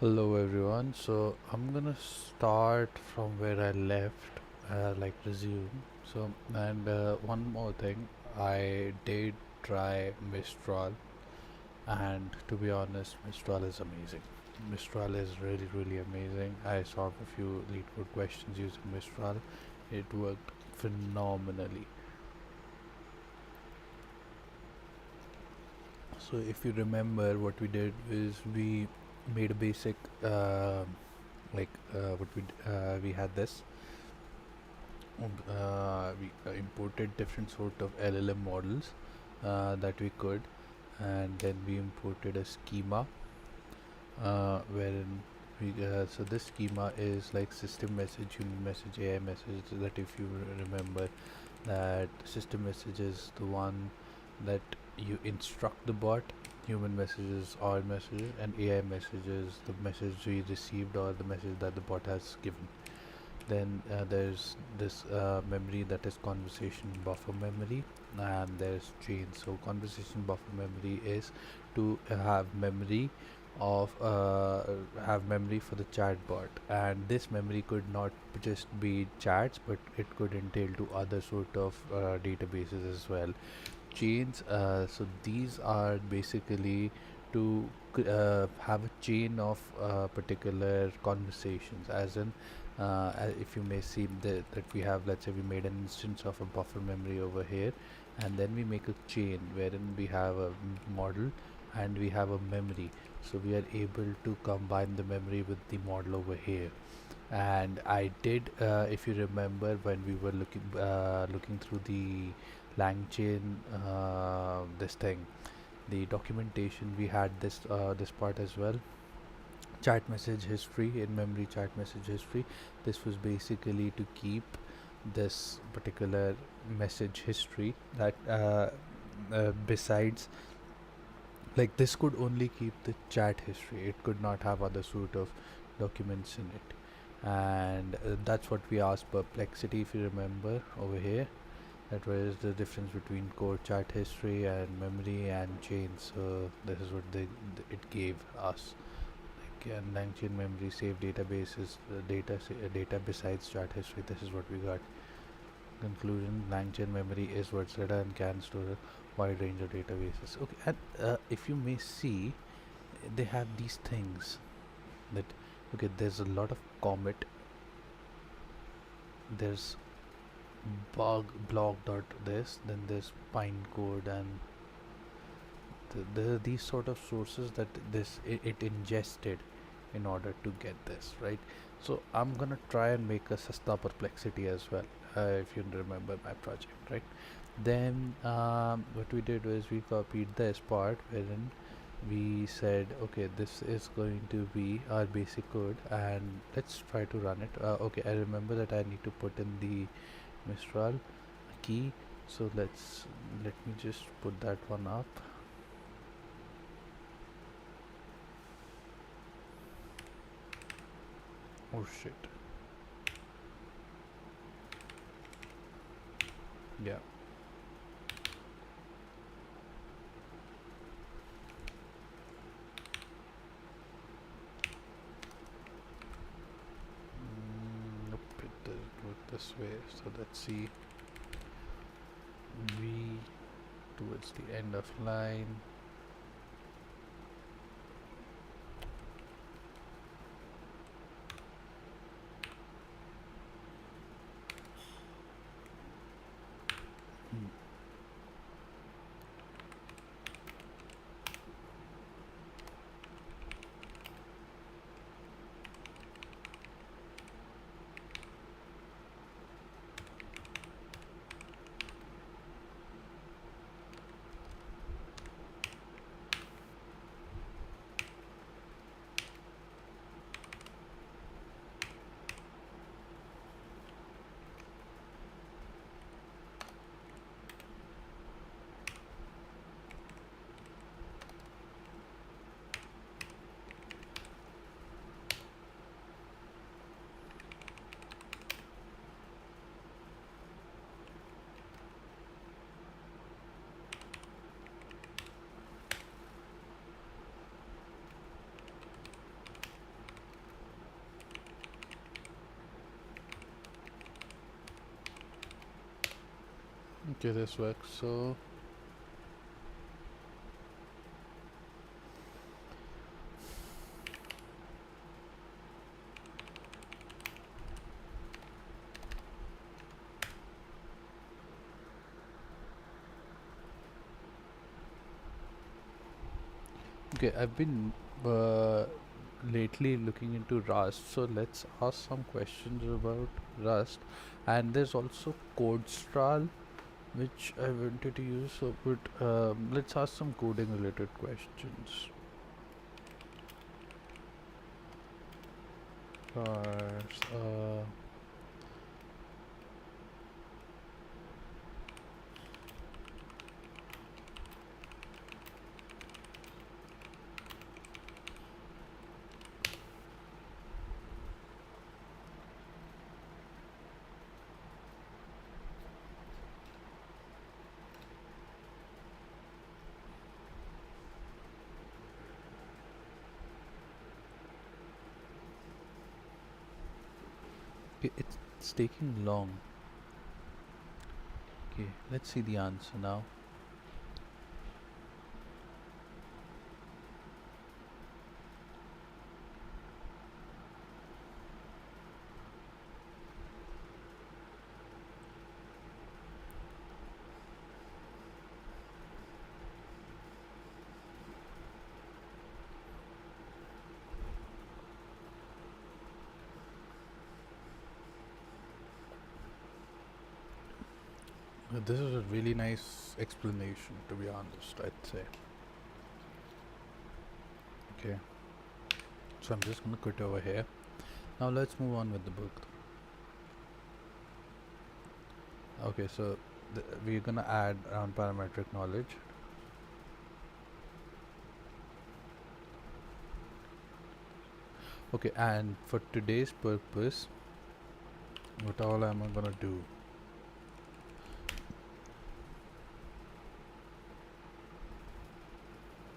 Hello everyone. So I'm gonna start from where I left, like resume. One more thing, I did try Mistral, and to be honest, Mistral is amazing. Mistral is really amazing. I solved a few lead code questions using Mistral. It worked phenomenally. So if you remember, what we did is we made a basic we had this we imported different sort of LLM models that we could, and then we imported a schema wherein so this schema is like system message, human message, AI message. That if you remember, that system message is the one that you instruct the bot, human messages or messages, and AI messages the message we received or the message that the bot has given. Then there's this memory that is conversation buffer memory, and there's chain. So conversation buffer memory is to have memory for the chatbot, and this memory could not just be chats, but it could entail to other sort of databases as well. Chains, so these are basically to have a chain of particular conversations, as in if you may see that we have, let's say we made an instance of a buffer memory over here, and then we make a chain wherein we have a model and we have a memory, so we are able to combine the memory with the model over here. And I did, if you remember, when we were looking through the Langchain, this thing, the documentation, we had this part as well. Chat message history, in memory chat message history. This was basically to keep this particular message history that besides, like, this could only keep the chat history. It could not have other sort of documents in it, and that's what we asked Perplexity, if you remember over here. That was the difference between core chat history and memory and chain. So this is what it gave us. Like, Langchain memory save databases, data besides chat history. This is what we got. Conclusion: Langchain memory is what's data and can store a wide range of databases. Okay, and if you may see, they have these things that, okay, there's a lot of comet, there's bug blog dot this, then there's pine code, and these sort of sources that it ingested in order to get this right. So I'm gonna try and make a Sasta Perplexity as well, if you remember my project, right? Then what we did was we copied this part wherein we said, okay, this is going to be our basic code, and let's try to run it. Okay, I remember that I need to put in the Mistral key, so let me just put that one up. Oh shit. Yeah. Nope, it doesn't work this way. So let's see. V towards the end of line. Hmm. Okay, this works. So okay, I've been lately looking into Rust, so let's ask some questions about Rust. And there's also CodeStral, which I wanted to use. So, but let's ask some coding related questions. Cars, okay, it's taking long. Okay, let's see the answer now. This is a really nice explanation, to be honest, I'd say. Okay, so I'm just gonna quit over here. Now let's move on with the book. Okay, so we're gonna add around parametric knowledge. Okay, and for today's purpose, what all am I gonna do?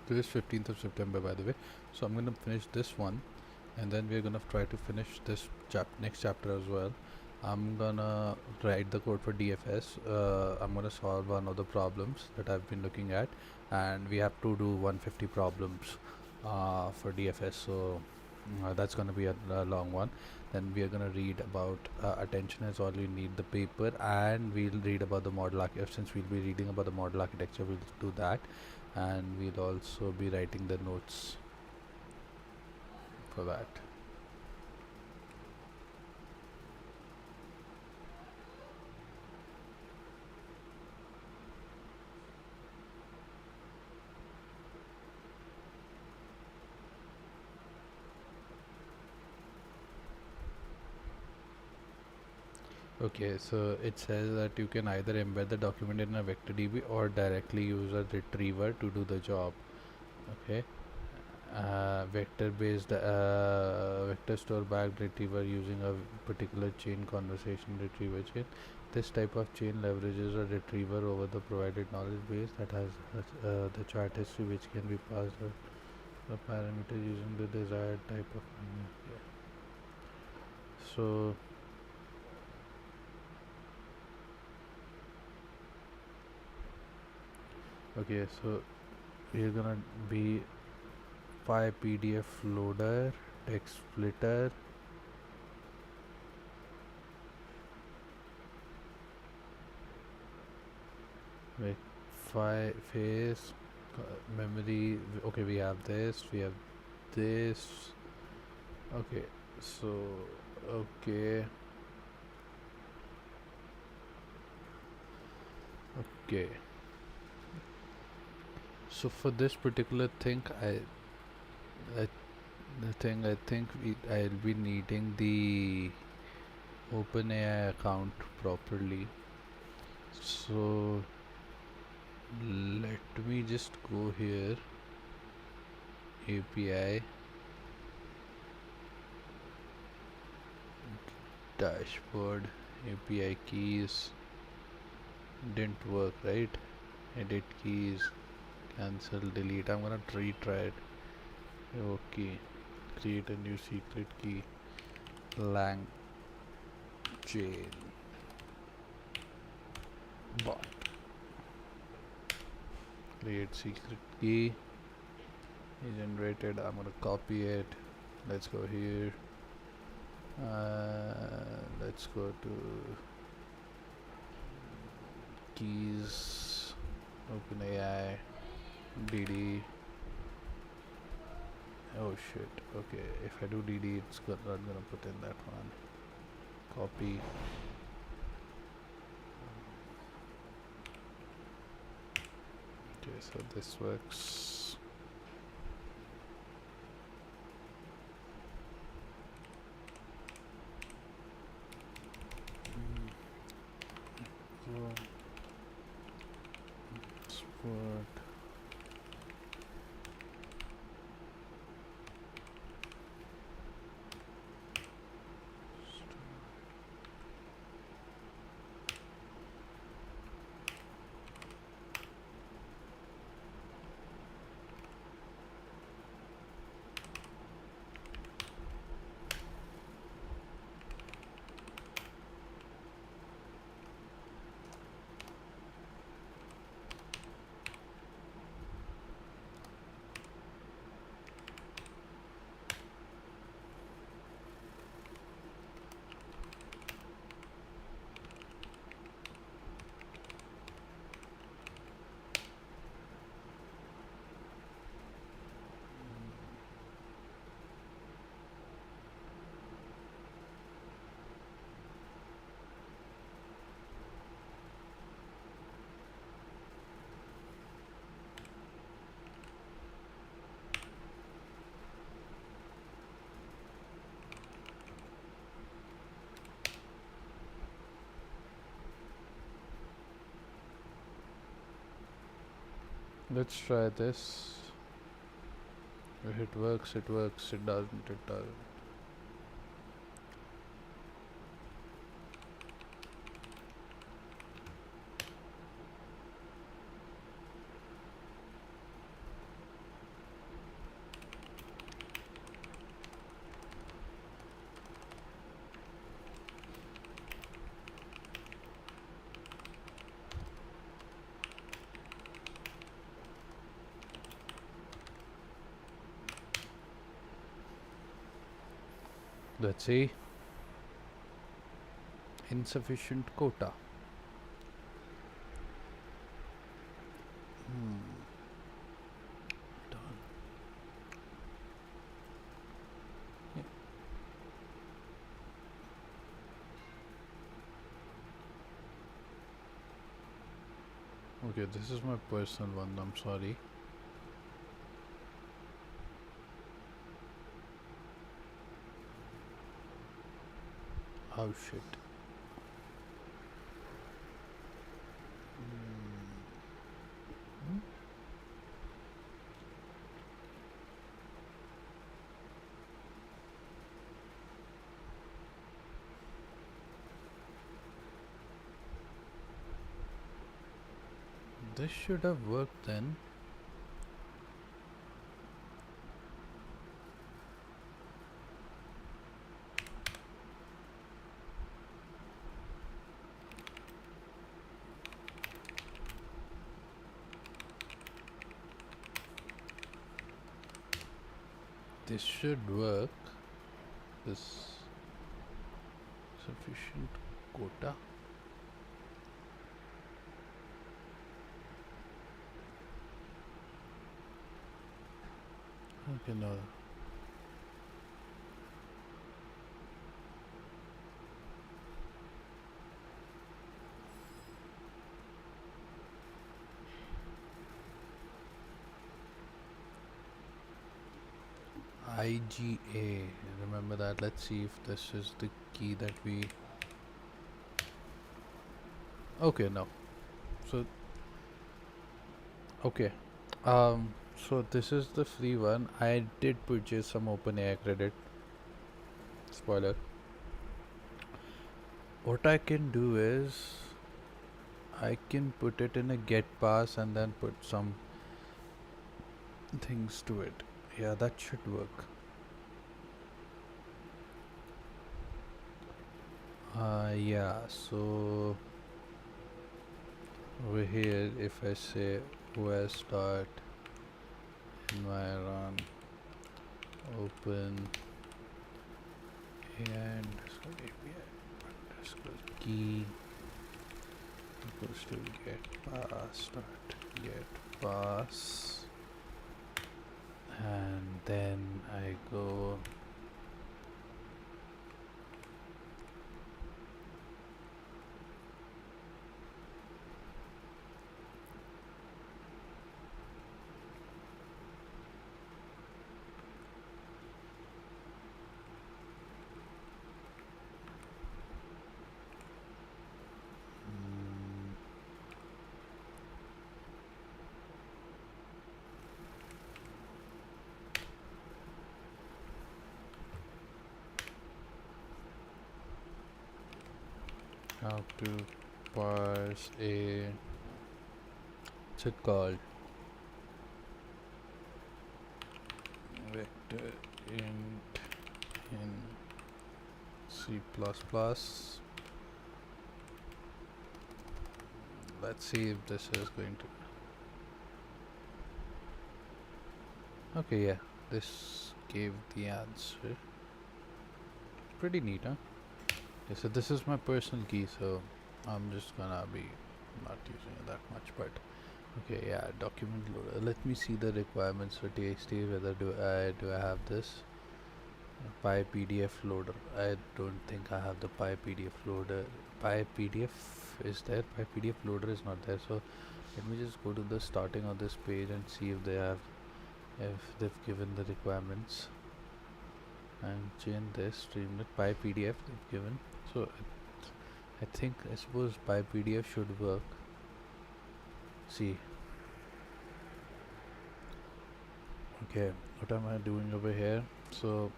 Today is 15th of September, by the way. So I'm gonna finish this one, and then we're gonna try to finish this next chapter as well. I'm gonna write the code for DFS. I'm gonna solve one of the problems that I've been looking at, and we have to do 150 problems for DFS. So that's gonna be a long one. Then we are gonna read about attention is all you need, the paper, and we'll read about the model architecture. Since we'll be reading about the model architecture, we'll do that, and we'll also be writing the notes for that. Okay, so it says that you can either embed the document in a vector DB or directly use a retriever to do the job. Okay, vector store backed retriever using a particular chain conversation retriever chain. This type of chain leverages a retriever over the provided knowledge base that has the chart history, which can be passed a parameter using the desired type of. Yeah. So okay, so we're gonna be file PDF loader, text splitter, like file face, memory. Okay, we have this, we have this. Okay, so okay, okay. So for this particular thing, I I think I'll be needing the OpenAI account properly. So let me just go here, API dashboard, API keys didn't work, right? Edit keys, cancel, delete. I'm gonna retry it. Okay, create a new secret key. Langchain bot. Create secret key. He generated. I'm gonna copy it. Let's go here. Let's go to keys. OpenAI. DD. Oh shit. Okay, if I do DD, it's not gonna put in that one. Copy. Okay, so this works. Export. Let's try this. If it works, it works. It doesn't, it doesn't. Let's see. Insufficient quota. Done. Yeah. Okay, this is my personal one. I'm sorry. Oh shit. This should have worked then. This should work. This sufficient quota. Okay, no. IGA. Remember that. Let's see if this is the key that we. Okay, no. So. Okay. So this is the free one. I did purchase some OpenAI credit. Spoiler. What I can do is I can put it in a get pass and then put some things to it. Yeah, that should work. Yeah, so over here if I say os dot environ open AI underscore API underscore key equals to get pass dot get pass, and then I go how to parse a what's it called vector int in C++. Let's see if this is going to. Okay, yeah, this gave the answer. Pretty neat, huh? Okay, so this is my personal key, so I'm just gonna be not using it that much, but okay, yeah, document loader. Let me see the requirements for TXT. Whether do I have this PyPDF loader? I don't think I have the PyPDF loader. PyPDF is there. PyPDF loader is not there. So let me just go to the starting of this page and see if they've given the requirements. And change this streamlit PyPDF they've given. So I suppose PyPDF should work. See. Okay, what am I doing over here? So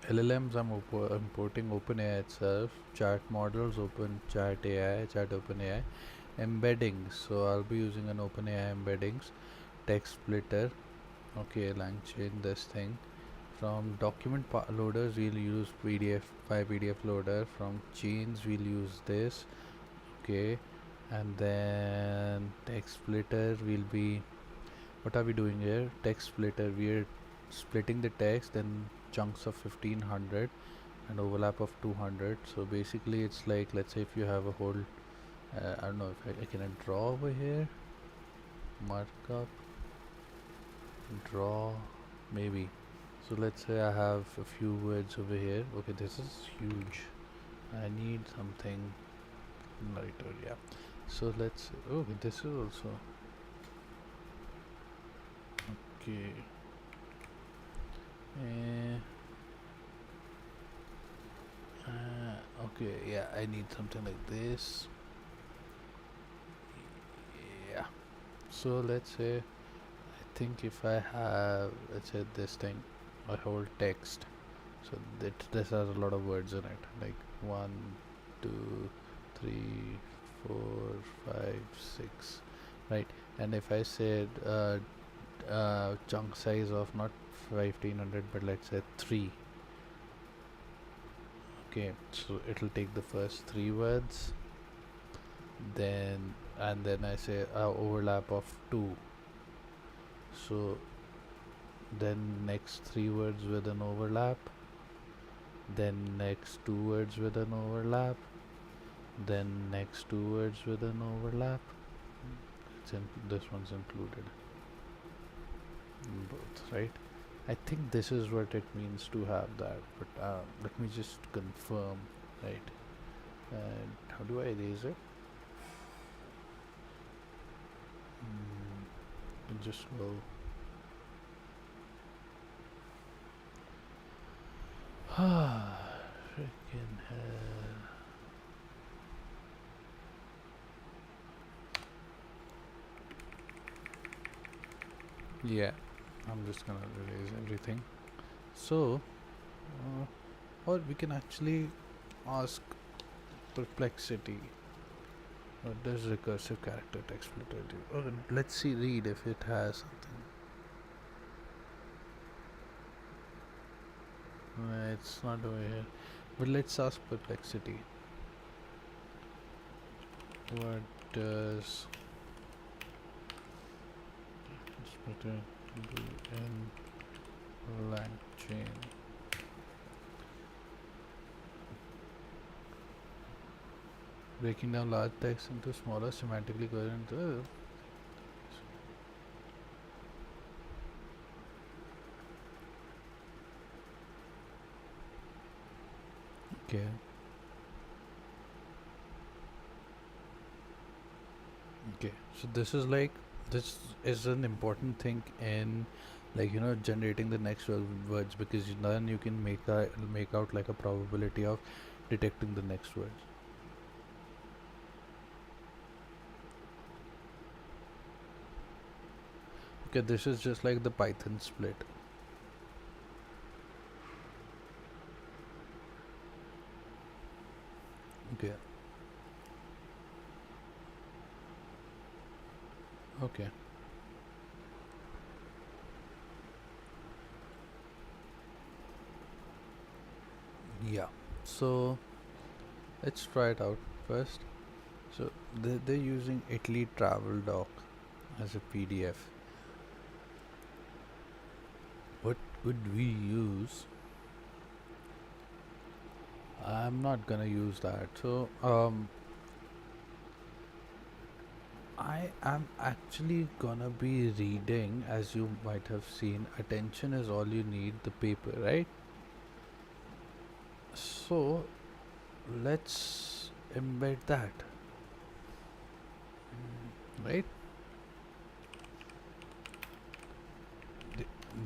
LLMs, I'm importing OpenAI itself, chat models, chat OpenAI, embeddings. So I'll be using an OpenAI embeddings, text splitter. Okay, Langchain, this thing. From document loaders, we'll use PyPDF loader. From chains, we'll use this. Okay, and then text splitter will be. What are we doing here? Text splitter. We're splitting the text in chunks of 1500 and overlap of 200. So basically, it's like, let's say if you have a whole. I don't know if I can draw over here. Markup. Draw. Maybe. So let's say I have a few words over here. Okay, this is huge. I need something lighter. Yeah. So let's. Oh, this is also. Okay. Okay, yeah, I need something like this. Yeah. So let's say, I think if I have, let's say this thing, a whole text. So this has a lot of words in it, like 1, 2, 3, 4, 5, 6, right? And if I said chunk size of not 1500 but let's say 3. Okay, so it'll take the first 3 words, then and then I say overlap of 2. So then next 3 words with an overlap, then next 2 words with an overlap, then next 2 words with an overlap. This one's included in both, right? I think this is what it means to have that, but let me just confirm, right? And how do I erase it? Just go. Freaking hell. Yeah, I'm just gonna erase everything. So, or we can actually ask Perplexity. What does recursive character text splitter do? Okay, let's see, read if it has something. It's not over here. But let's ask Perplexity. What does written in Langchain. Breaking down large text into smaller semantically coherent. Okay. Okay. So this is an important thing in generating the next words, because then you can make out like a probability of detecting the next words. Okay, this is just like the Python split. Okay. Okay. Yeah. So let's try it out first. So they're using Italy travel doc as a PDF. What would we use? I'm not gonna use that. So I am actually gonna be reading, as you might have seen, attention is all you need, the paper, right? So let's embed that, right?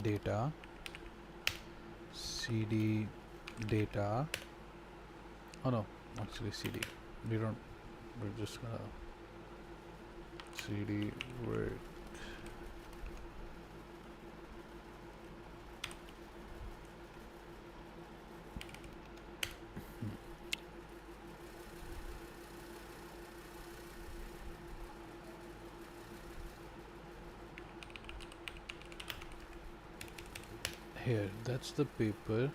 Data, CD, data. Oh no, actually CD. We don't. We're just gonna CD work. Here, that's the paper.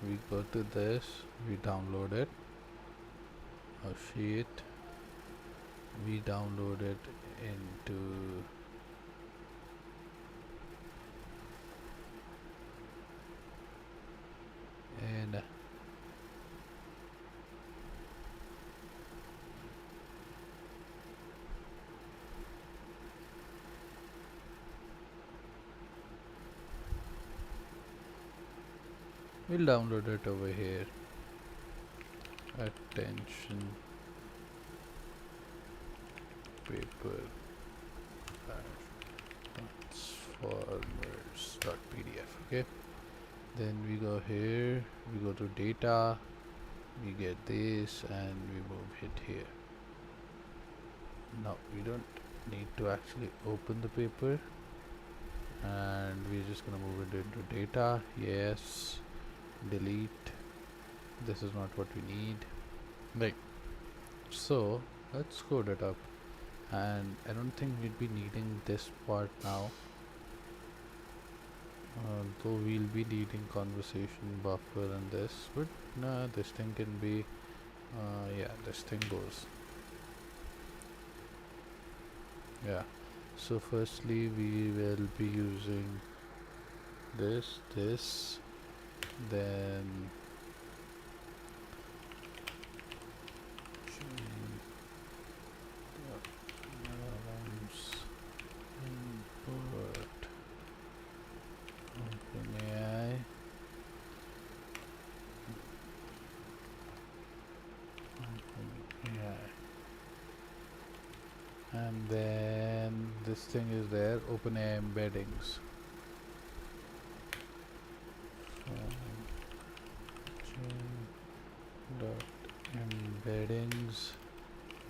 We go to this. We download it. A sheet. We download it into and we'll download it over here. Attention paper transformers.pdf. Okay, then we go here, we go to data, we get this, and we move it here. Now we don't need to actually open the paper, and we're just gonna move it into data. Yes, delete. This is not what we need. Right. So let's code it up, and I don't think we'd be needing this part now, though we'll be needing conversation buffer and this, but nah, this thing can be yeah, this thing goes. Yeah, so firstly we will be using this, then input OpenAI, and then this thing is there, OpenAI embeddings. Dot embeddings,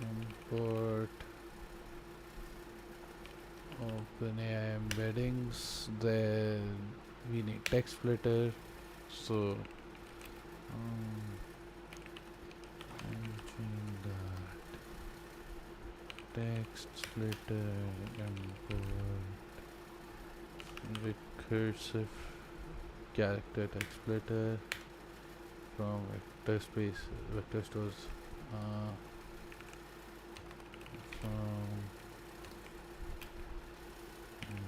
import OpenAI embeddings. Then we need text splitter, so text splitter, import recursive character text splitter from vector stores, from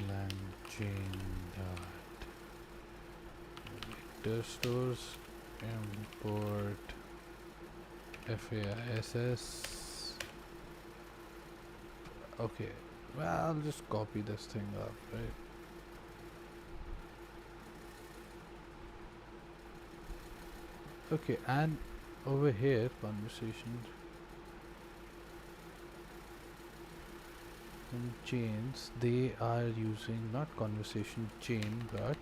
Langchain. chain vector stores import FAISS. Okay, well, I'll just copy this thing up, right? Okay, and over here, conversations and chains, they are using not conversation chain but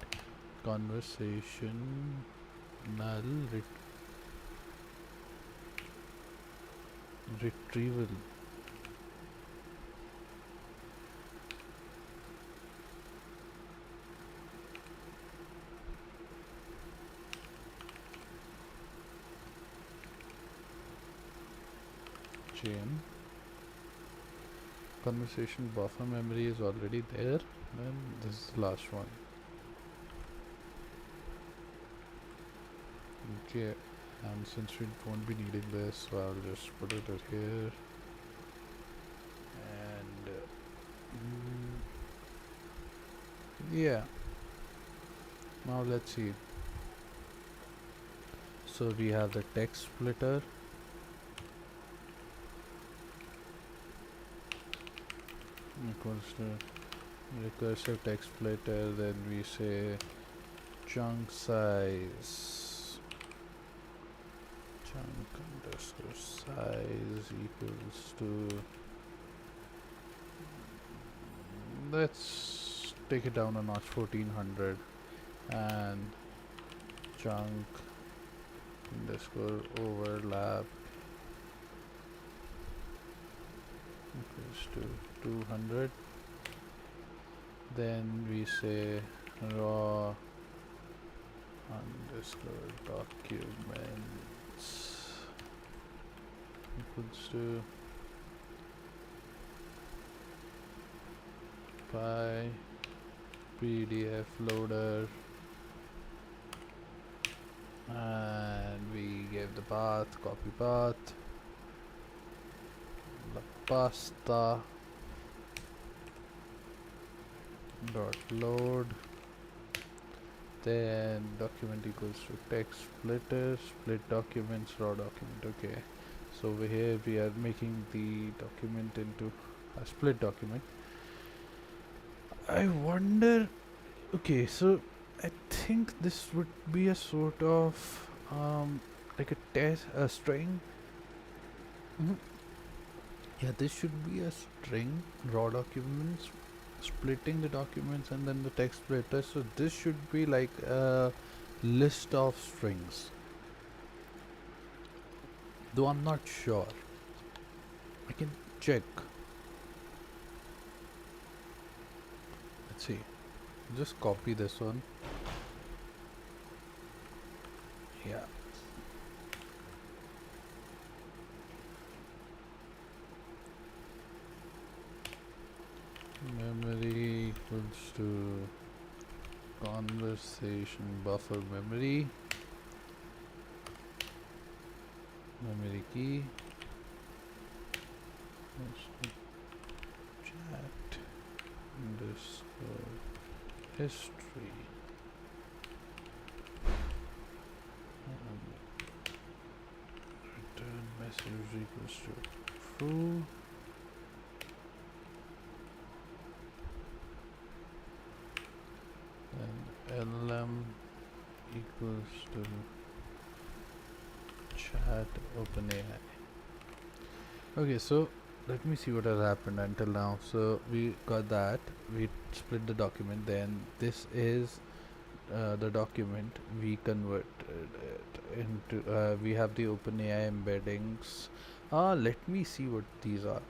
conversation null retrieval. Chain conversation buffer memory is already there, and this is the last one. Okay, and since we won't be needing this, so I'll just put it right here. And yeah, now let's see. So we have the text splitter, equals to recursive text splitter, then we say chunk size, chunk underscore size equals to, let's take it down a notch, 1400, and chunk underscore overlap equals to 200. Then we say raw underscore documents equals to py PDF loader, and we give the path, copy path, la pasta dot load, then document equals to text splitter, split documents, raw document. Okay, so over here we are making the document into a split document. I wonder, okay, so I think this would be a sort of like a test, a string. Yeah, this should be a string, raw documents, splitting the documents, and then the text splitter. So this should be like a list of strings, though I'm not sure. I can check. Let's see. Just copy this one. Yeah. Memory equals to conversation buffer memory, memory key chat underscore history, and return message equals to true. And LLM equals to chat OpenAI. Okay, so let me see what has happened until now. So we got that, we split the document, then this is the document, we converted it into, we have the OpenAI embeddings. Let me see what these are.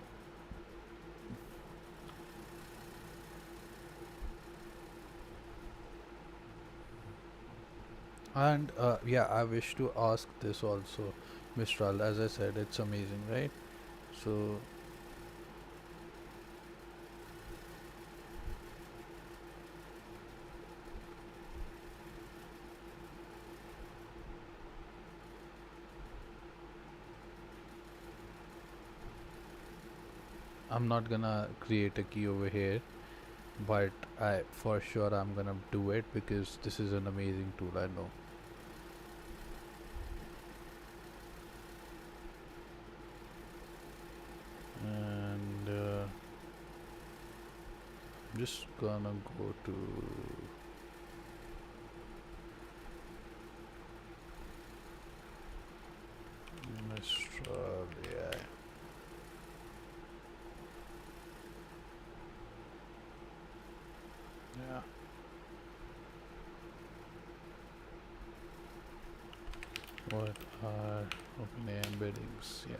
And yeah, I wish to ask this also, Mistral. As I said, it's amazing, right? So I'm not gonna create a key over here, but I for sure I'm gonna do it because this is an amazing tool. I know. And I'm just gonna go to Mistral AI. Yeah. What are OpenAI embeddings? Yeah.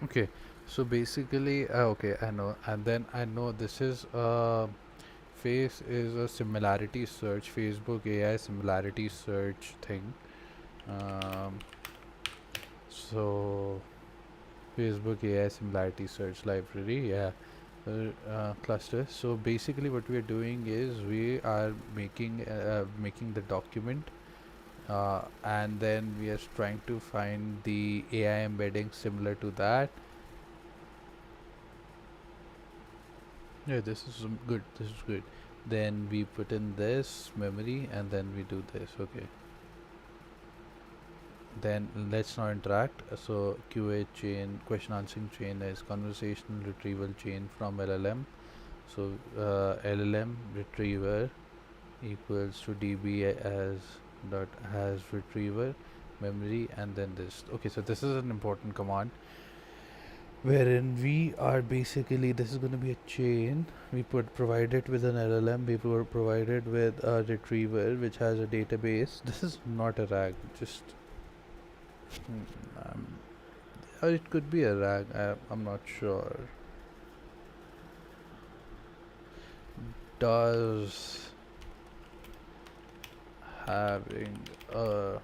Okay. So basically, okay, I know, and then I know this is Face is a similarity search, Facebook AI similarity search thing. Um, so Facebook AI similarity search library, yeah, cluster. So basically, what we are doing is we are making the document, and then we are trying to find the AI embedding similar to that. Yeah, this is good. This is good. Then we put in this memory, and then we do this. Okay. Then let's now interact. So QA chain, question answering chain is conversational retrieval chain from LLM. So LLM retriever equals to DB as dot has retriever memory, and then this. Okay, so this is an important command wherein we are basically, this is going to be a chain. We put provide it with an LLM. We provide it with a retriever which has a database. This is not a RAG. Just um, or it could be a RAG. I'm not sure. Does having a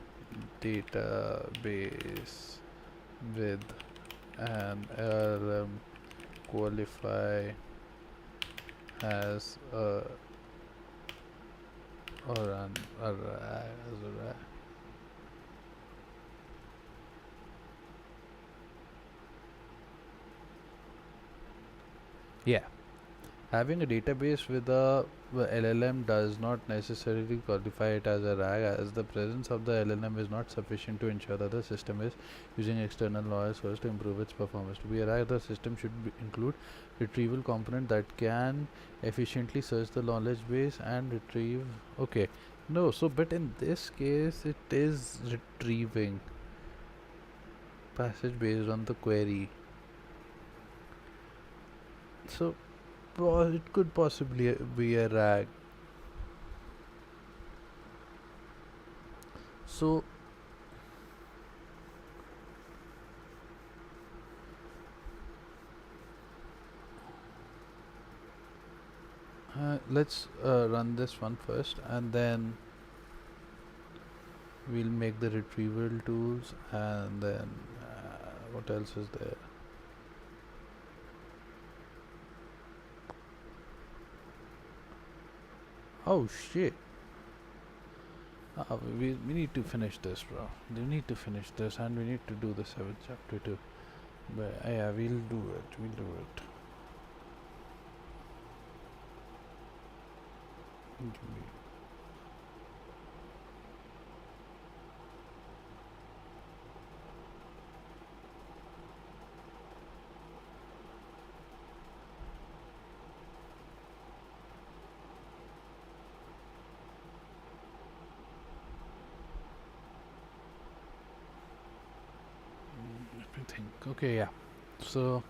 database with an LLM qualify as a or an a RAG as a RAG? Yeah. Having a database with a LLM does not necessarily qualify it as a RAG, as the presence of the LLM is not sufficient to ensure that the system is using external knowledge source to improve its performance. To be a RAG, the system should include retrieval component that can efficiently search the knowledge base and retrieve. Okay, no. So, but in this case, it is retrieving passage based on the query. So, it could possibly be a RAG. So let's run this one first, and then we'll make the retrieval tools, and then what else is there? Oh shit. We need to finish this, bro. We need to finish this, and we need to do the 7th chapter too. But yeah, we'll do it. We'll do it. Give me let me think. Okay, yeah. So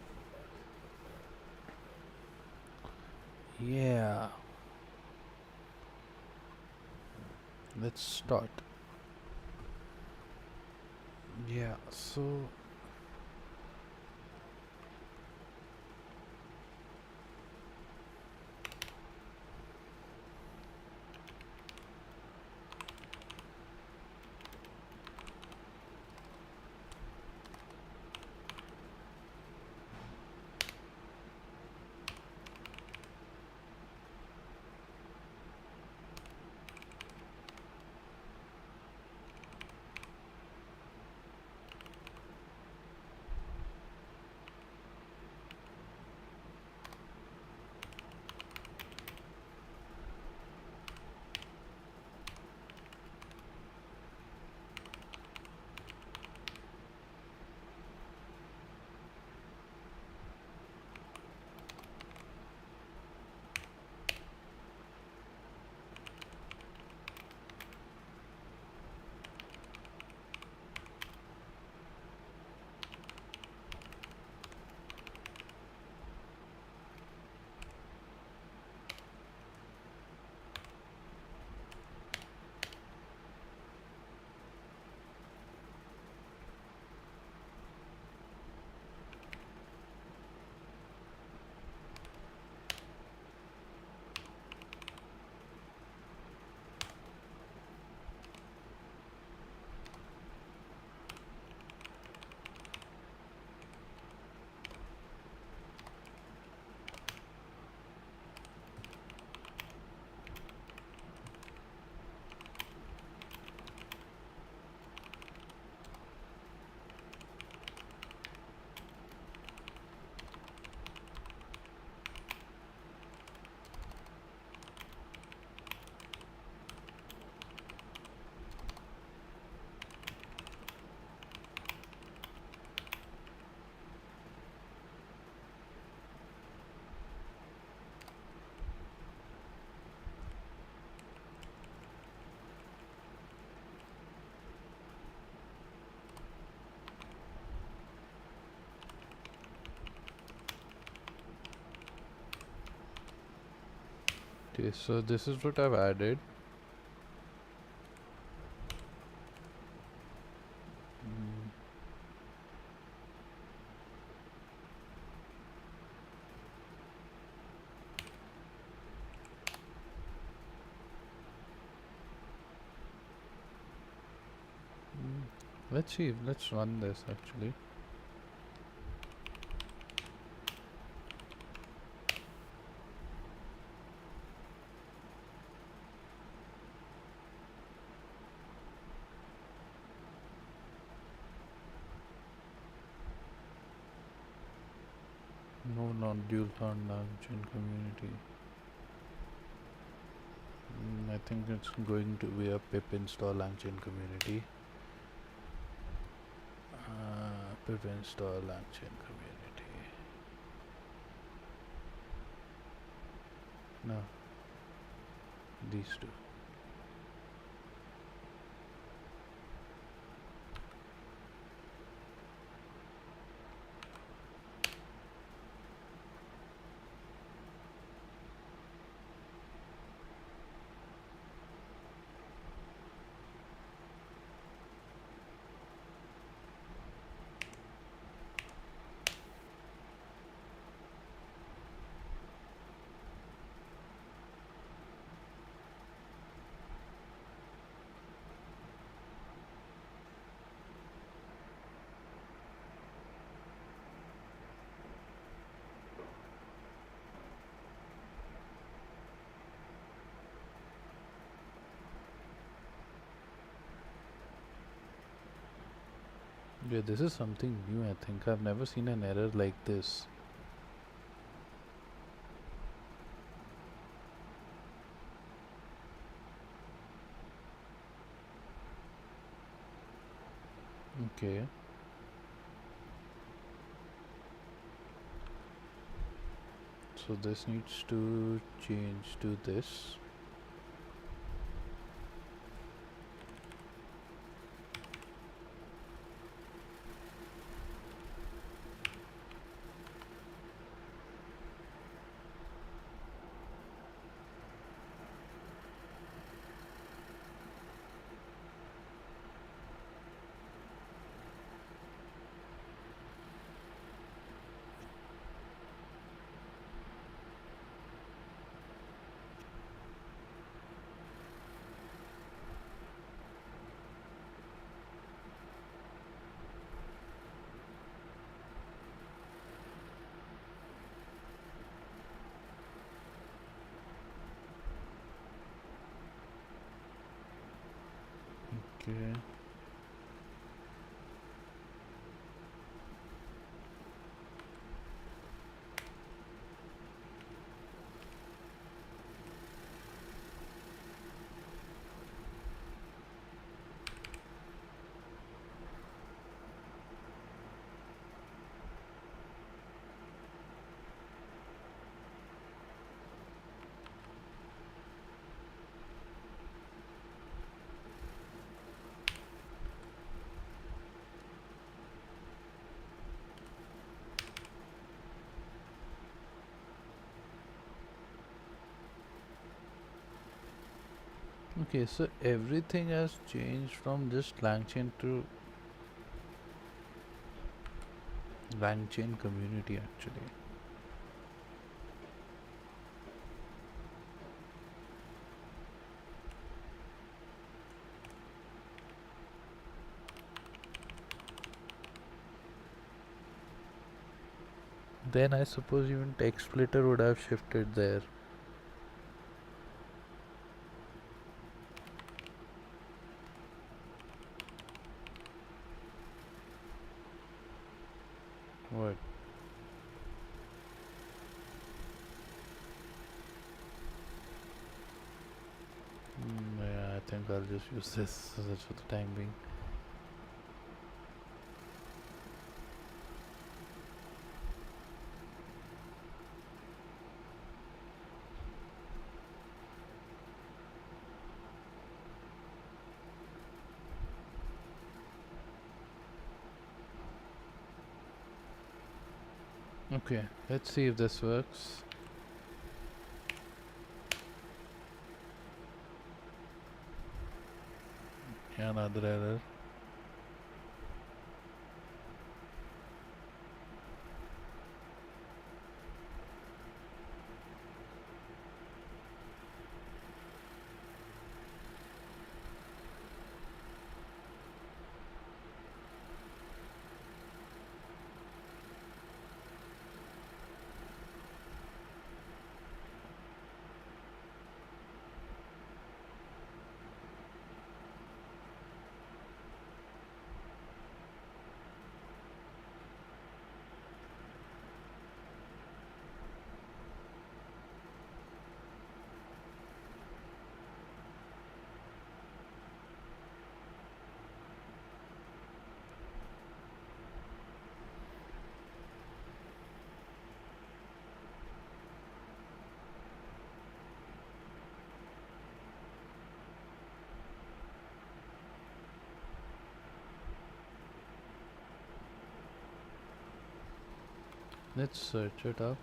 yeah, let's start. Yeah. So Okay, so this is what I've added. Mm, let's see, let's run this actually. No non-dual on Langchain community. I think it's going to be a pip install Langchain community. Pip install Langchain community. No, these two. Yeah, this is something new. I think I've never seen an error like this. Okay. So this needs to change to this. Okay. Okay, so everything has changed from just Langchain to Langchain community actually. Then I suppose even text splitter would have shifted there. What? Yeah, I think I'll just use this for the time being. Okay, let's see if this works. Another error. Let's search it up.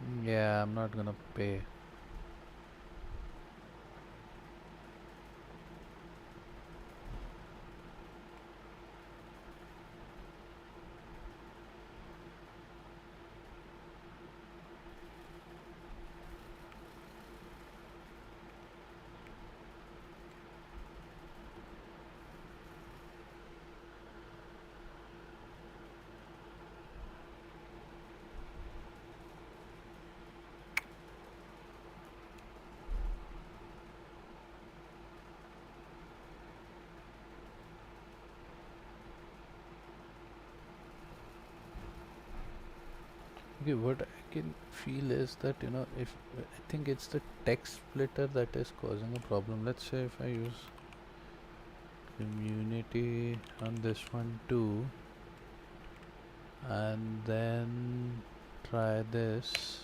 Mm, yeah, I'm not gonna pay. Okay, what I can feel is that, if I think it's the text splitter that is causing a problem. Let's say if I use community on this one too, and then try this.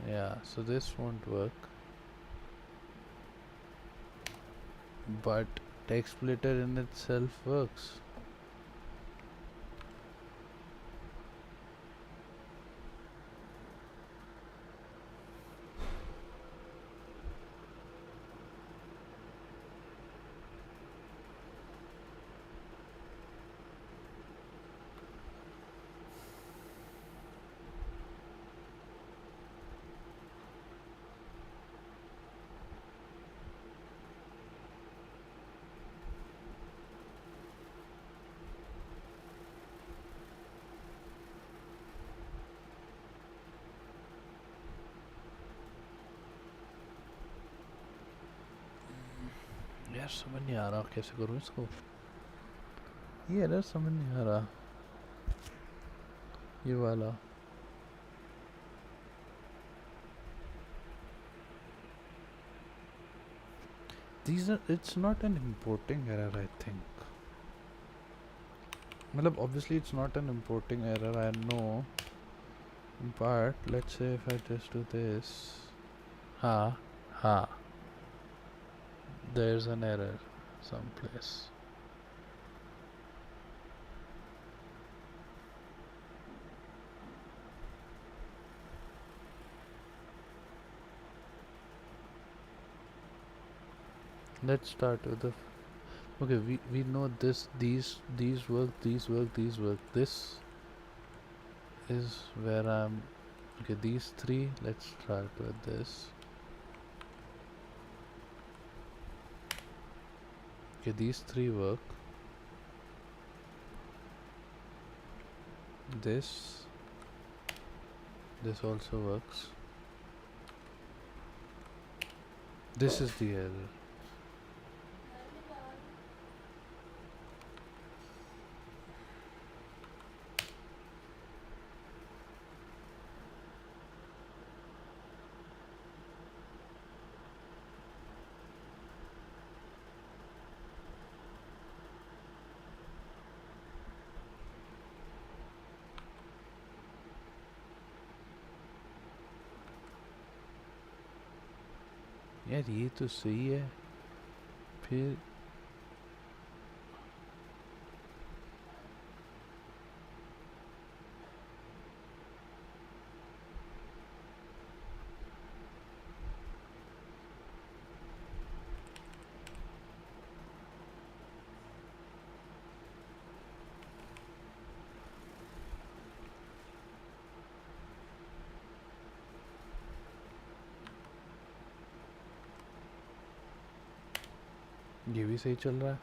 Yeah, so this won't work, but text splitter in itself works. यार समझ नहीं आ रहा कैसे करूँ इसको, ये error समझ नहीं आ रहा, ये वाला. These are, it's not an importing error, I think. Matlab, obviously it's not an importing error, I know, but let's say if I just do this, ha, ha, there's an error someplace. Let's start with the. Okay, we know this. These work. These work. These work. This is where I'm. Okay, these three. Let's start with this. Okay, these three work. This. This also works. This is the error. यार ये तो सही है फिर ये भी सही चल रहा है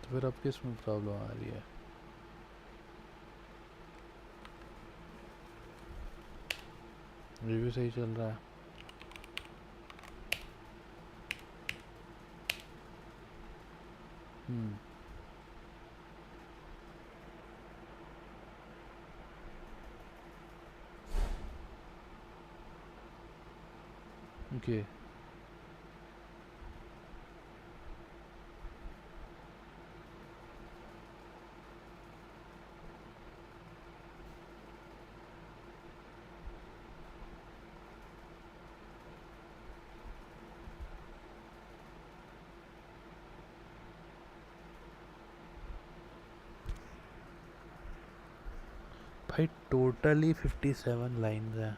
तो फिर अब किस में प्रॉब्लम आ रही है ये भी सही चल रहा है ओके भाई टोटली 57 लाइन्स हैं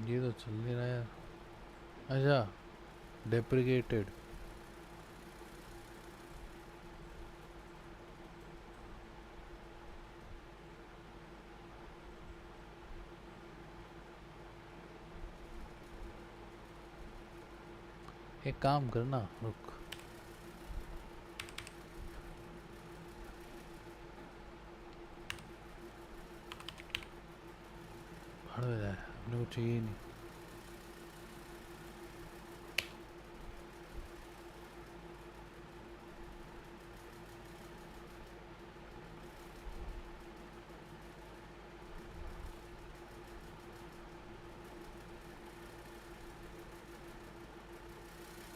ये तो चल नहीं रहा यार अच्छा डेप्रिकेटेड एक काम करना रुक भाड़ में जाए अपने को चाहिए ही नहीं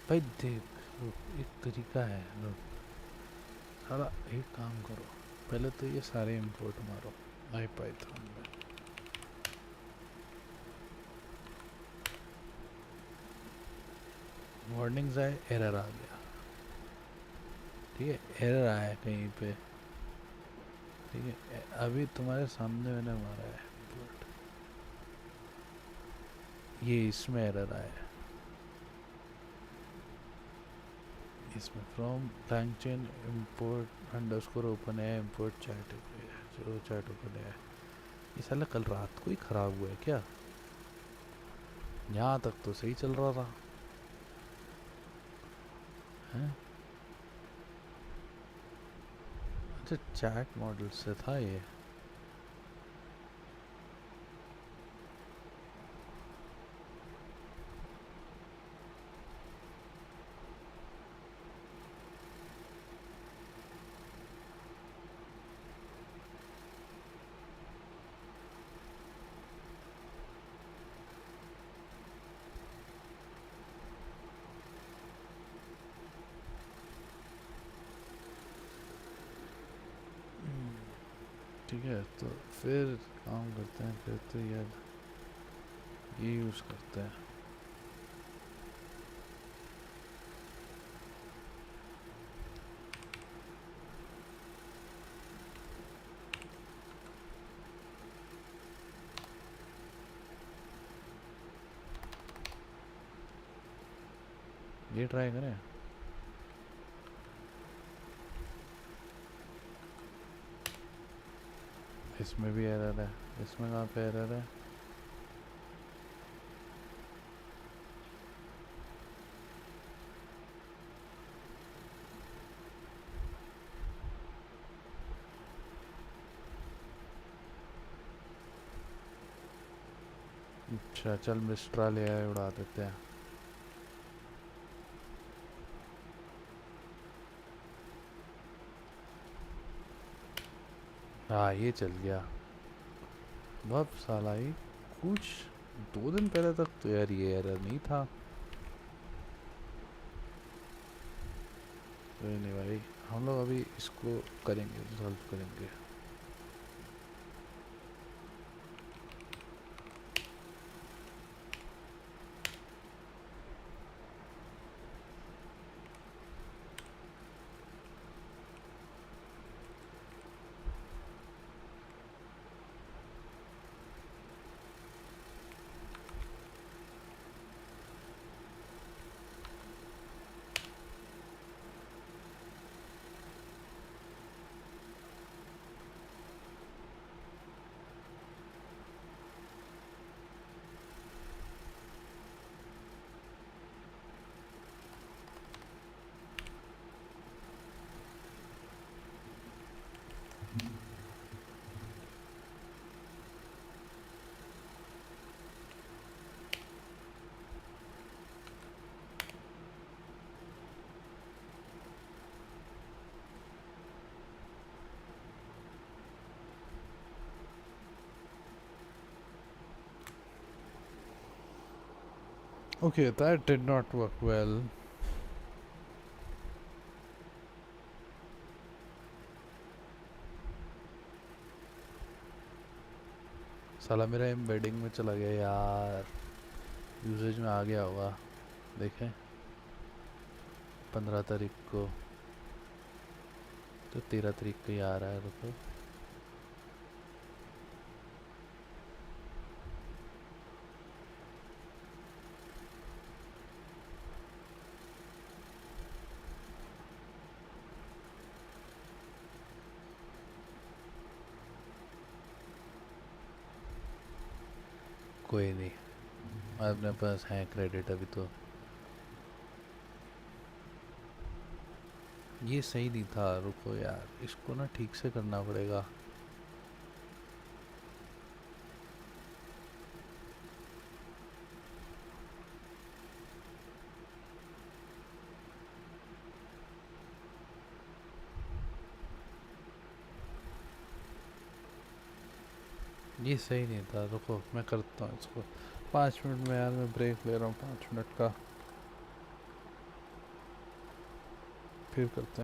भाई देख रुक एक तरीका है रुक साला एक काम करो पहले तो ये सारे इंपोर्ट मारो IPython में वार्निंग्स आए एरर आ गया ठीक है एरर आया कहीं पे ठीक है अभी तुम्हारे सामने मैंने मारा है import। ये इसमें एरर आया इसमें from Langchain import underscore open है import chat जो chat open है ये साला कल रात को ही ख़राब हुआ है क्या यहाँ तक तो सही चल रहा था हैं अच्छा चैट मॉडल से था ये ठीक है, तो फिर काम करते हैं, फिर तो यार ये यूज़ करते हैं। ये ट्राई करें। इसमें भी एरर है, इसमें कहाँ पे एरर है? अच्छा चल, मिस्ट्रल एआई उड़ा देते हैं। हाँ ये चल गया। अब साला ही कुछ 2 दिन पहले तक तो यार ये एरर नहीं था। कोई नहीं भाई, हम लोग अभी इसको करेंगे, सॉल्व करेंगे। Okay, that did not work well. साला मेरा एम्बेडिंग में चला गया यार, यूजेज में आ गया होगा। देखें 15 तारीख को, तो 13 तारीख को ही आ रहा है। रुको, कोई नहीं, अपने पास है क्रेडिट अभी तो। ये सही नहीं था, रुको यार, इसको ना ठीक से करना पड़ेगा। ये सही नहीं था, रुको मैं करता हूँ इसको 5 मिनट में। यार मैं ब्रेक ले रहा हूँ 5 मिनट का, फिर करते हैं।